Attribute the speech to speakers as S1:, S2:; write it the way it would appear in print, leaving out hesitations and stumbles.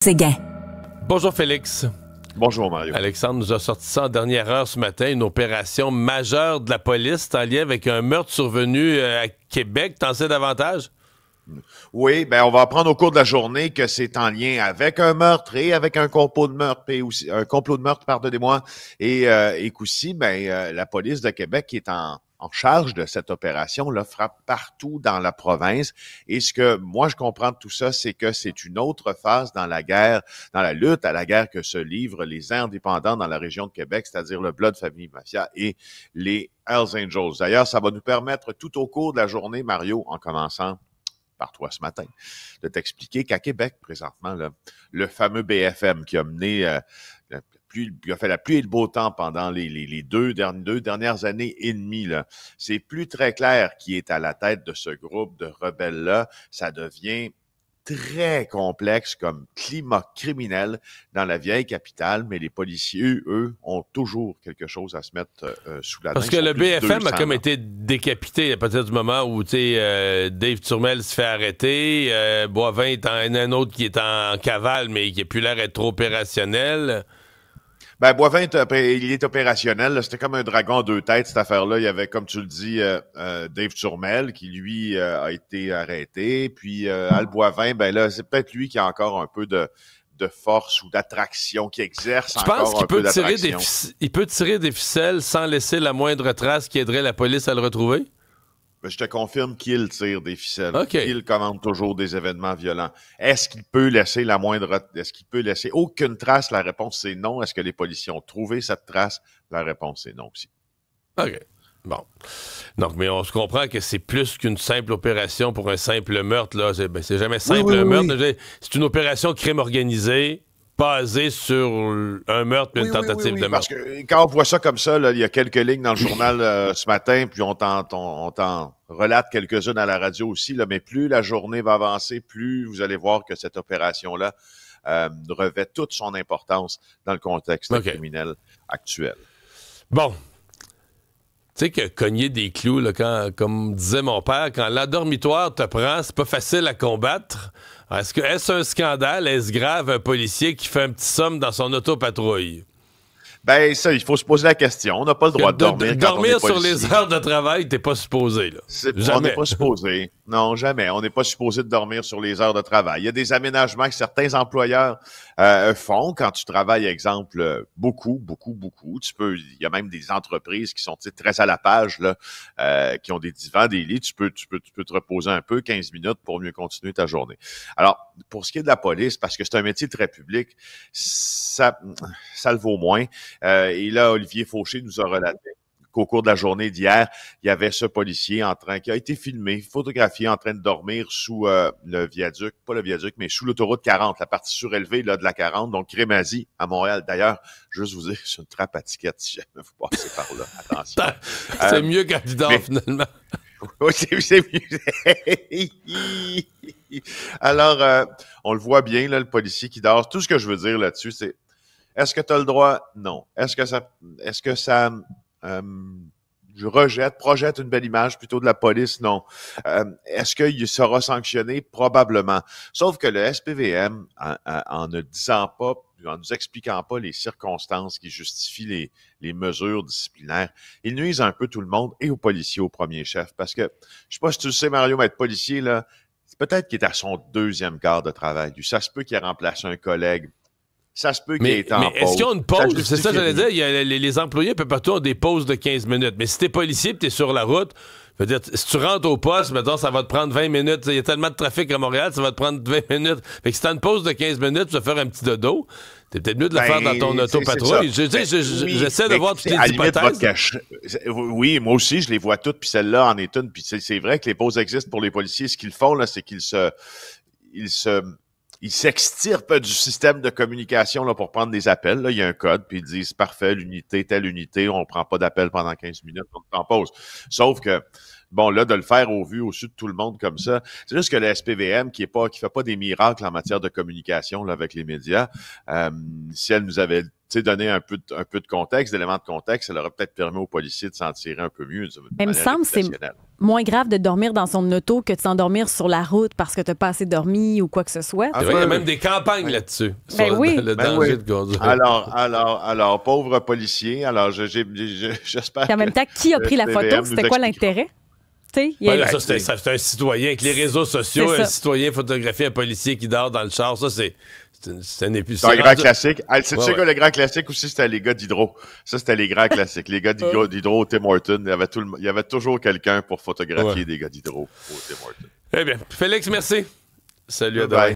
S1: Séguin.
S2: Bonjour Félix.
S3: Bonjour Mario.
S2: Alexandre nous a sorti ça en dernière heure ce matin, une opération majeure de la police en lien avec un meurtre survenu à Québec. T'en sais davantage?
S3: Oui, ben on va apprendre au cours de la journée que c'est en lien avec un meurtre et avec un complot de meurtre, et aussi, un complot de meurtre, pardonnez-moi, et qu'aussi, la police de Québec qui est en charge de cette opération-là frappe partout dans la province. Et ce que moi je comprends de tout ça, c'est que c'est une autre phase dans la guerre, dans la lutte à la guerre que se livrent les indépendants dans la région de Québec, c'est-à-dire le Blood Family Mafia et les Hells Angels. D'ailleurs, ça va nous permettre tout au cours de la journée, Mario, en commençant par toi ce matin, de t'expliquer qu'à Québec, présentement, là, le fameux BFM qui a mené qui a fait la pluie et le beau temps pendant les deux dernières années et demie, là, c'est plus très clair qui est à la tête de ce groupe de rebelles-là. Ça devient très complexe comme climat criminel dans la vieille capitale, mais les policiers, eux, ont toujours quelque chose à se mettre sous la dent.
S2: Parce que le BFM a comme été décapité à partir du moment où Dave Turmel se fait arrêter, Boivin est un autre qui est en cavale, mais qui n'a plus l'air d'être trop opérationnel.
S3: Ben, Boivin, il est opérationnel. Là. C'était comme un dragon à deux têtes, cette affaire-là. Il y avait, comme tu le dis, Dave Turmel, qui, lui, a été arrêté. Puis, Al Boivin, ben là, c'est peut-être lui qui a encore un peu de force ou d'attraction, qui exerce encore un peu d'attraction.
S2: Il peut tirer des ficelles sans laisser la moindre trace qui aiderait la police à le retrouver?
S3: Je te confirme qu'il tire des ficelles.
S2: Okay.
S3: Il commande toujours des événements violents. Est-ce qu'il peut laisser aucune trace? La réponse, c'est non. Est-ce que les policiers ont trouvé cette trace? La réponse, c'est non aussi.
S2: OK. Bon. Donc, mais on se comprend que c'est plus qu'une simple opération pour un simple meurtre, là. C'est jamais simple, un meurtre. Oui. C'est une opération crime organisé, basé sur un meurtre et une tentative de meurtre.
S3: Parce que quand on voit ça comme ça, là, il y a quelques lignes dans le journal ce matin, puis on t'en relate quelques-unes à la radio aussi, là, mais plus la journée va avancer, plus vous allez voir que cette opération-là revêt toute son importance dans le contexte criminel actuel.
S2: Bon. Tu sais que cogner des clous, là, comme disait mon père, quand l'endormitoire te prend, c'est pas facile à combattre. Est-ce un scandale? Est-ce grave un policier qui fait un petit somme dans son autopatrouille?
S3: Ben, ça, il faut se poser la question. On n'a pas le droit de dormir quand on est policier.
S2: Dormir sur les heures de travail, t'es pas supposé, là.
S3: On n'est pas supposé. Non, jamais. On n'est pas supposé de dormir sur les heures de travail. Il y a des aménagements que certains employeurs font quand tu travailles, exemple, beaucoup. Il y a même des entreprises qui sont très à la page, là, qui ont des divans, des lits. Tu peux te reposer un peu, 15 minutes pour mieux continuer ta journée. Alors, pour ce qui est de la police, parce que c'est un métier très public, ça le vaut moins. Et là, Olivier Fauché nous a relaté qu'au cours de la journée d'hier, il y avait ce policier qui a été filmé, photographié en train de dormir sous le viaduc, pas le viaduc, mais sous l'autoroute 40, la partie surélevée là, de la 40, donc Crémazie à Montréal. D'ailleurs, juste vous dire, c'est une trappe à tickets si jamais vous passez par là. Attention.
S2: C'est mieux qu'un dort, finalement.
S3: Oui, c'est mieux. Alors, on le voit bien, là, le policier qui dort. Tout ce que je veux dire là-dessus, c'est est-ce que tu as le droit? Non. Est-ce que ça projette une belle image plutôt de la police? Non. Est-ce qu'il sera sanctionné? Probablement. Sauf que le SPVM, en ne disant pas, en nous expliquant pas les circonstances qui justifient les mesures disciplinaires, ils nuisent un peu tout le monde et aux policiers au premier chef. Parce que, je sais pas si tu le sais, Mario, mais être policier, là, c'est peut-être qu'il est à son deuxième quart de travail. Ça se peut qu'il ait remplacé un collègue. Ça se peut qu'il ait été en pause.
S2: Mais est-ce qu'il y a une pause? C'est ça que j'allais dire. Il y a les employés, peu partout, ont des pauses de 15 minutes. Mais si t'es policier et t'es sur la route, je veux dire, si tu rentres au poste, mettons, ça va te prendre 20 minutes. Il y a tellement de trafic à Montréal, ça va te prendre 20 minutes. Fait que si t'as une pause de 15 minutes, tu vas faire un petit dodo. T'es peut-être mieux de le faire dans ton autopatrouille. J'essaie de voir toutes les hypothèses.
S3: Oui, moi aussi, je les vois toutes, puis celle-là en est une. Puis c'est vrai que les pauses existent pour les policiers. Ce qu'ils font, là, c'est qu'ils s'extirpent du système de communication là, pour prendre des appels. Là, il y a un code, puis ils disent parfait, telle unité, on ne prend pas d'appel pendant 15 minutes, on est en pause. Sauf que, bon, là, de le faire au su de tout le monde comme ça, c'est juste que le SPVM, qui fait pas des miracles en matière de communication là, avec les médias, si elle nous avait donner un peu de contexte, d'éléments de contexte, ça leur a peut-être permis aux policiers de s'en tirer un peu mieux.
S1: Mais il me semble que c'est moins grave de dormir dans son auto que de s'endormir sur la route parce que tu n'as pas assez dormi ou quoi que ce soit.
S2: C'est vrai, il y a même des campagnes là-dessus.
S1: Ben oui.
S2: Le danger de conduire.
S3: Alors, pauvre policier, alors j'espère
S1: que... En même temps, qui a pris la photo? C'était quoi l'intérêt?
S2: Ça, c'est un citoyen. Avec les réseaux sociaux, un citoyen photographie un policier qui dort dans le char. Ça, c'est un épuisant.
S3: C'est un grand classique. Tu sais que le grand classique aussi, c'était les gars d'Hydro. Ça, c'était les grands classiques. Les gars d'Hydro au Tim Hortons, il y avait toujours quelqu'un pour photographier des gars d'Hydro au Tim Hortons.
S2: Eh bien, Félix, merci. Salut à demain.